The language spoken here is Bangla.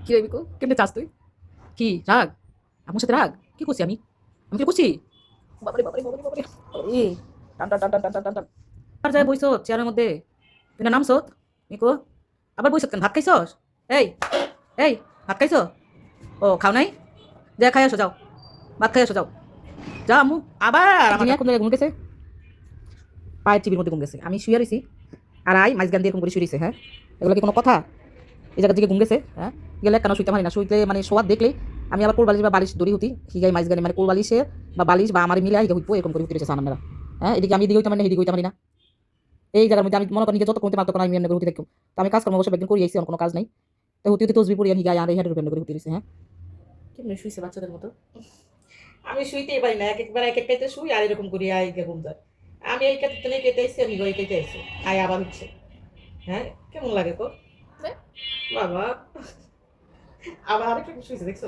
কি রে বিকু কেমনে চাস তুই কি রাগ আমার সাথে রাগ কি করছি আমি কি করছি বাবারে বাবারে বাবারে বাবারে বাবারে টান টান টান টান টান টান টান আর যায় বইছ চেয়ারের মধ্যে তুই না নামছ মিকু আবার বইছ কেন ভাত খাইছস এই এই ভাত খাইছ ও খাও নাই যা খাই আসো যাও ভাত খাই আসো যাও যা আম্মু আবার আমার কোন জায়গায় ঘুম গেছে পায়ের টিভির মধ্যে ঘুম গেছে আমি শুয়ে রয়েছি আর আই মাঝগান দিয়ে এরকম করে শুয়ে রয়েছে হ্যাঁ এগুলো কি কোনো কথা এই জায়গা থেকে ঘুম গেছে হ্যাঁ গেলে কেন শুইতে পারি না শুইতে মানে শোয়ার দেখলেই আমি আবার কোল বালিশ বা বালিশ দড়ি হতি হিগাই মাঝগানে মানে কোল বালিশে বা বালিশ বা আমার মিলে হিগে হইব এরকম করে হইতে রয়েছে সানামেরা হ্যাঁ এদিকে আমি এদিকে হইতে মানে এদিকে হইতে পারি না এই জায়গার মধ্যে আমি মনে করি নিজে যত করতে পারতো আমি এমনি করে হতে দেখুন তো আমি কাজ কর্ম অবশ্যই একদিন করে আইসি কোনো কাজ নাই তো হতে হতে তসবি পড়ি হিগাই আর এই হাটের উপরে করে হতে রয়েছে হ্যাঁ কেমন শুইছে বাচ্চাদের মতো আমি শুইতেই পারি না এক একবার এক একটাইতে শুই আর এরকম করি আই ঘুম যায় আমি এই কাছে নেই কেটে আসছি আমি গই কেটে আসছি আই আবার হচ্ছে হ্যাঁ কেমন লাগে তো বাবা আবার আরেকটা শুয়েছে দেখছো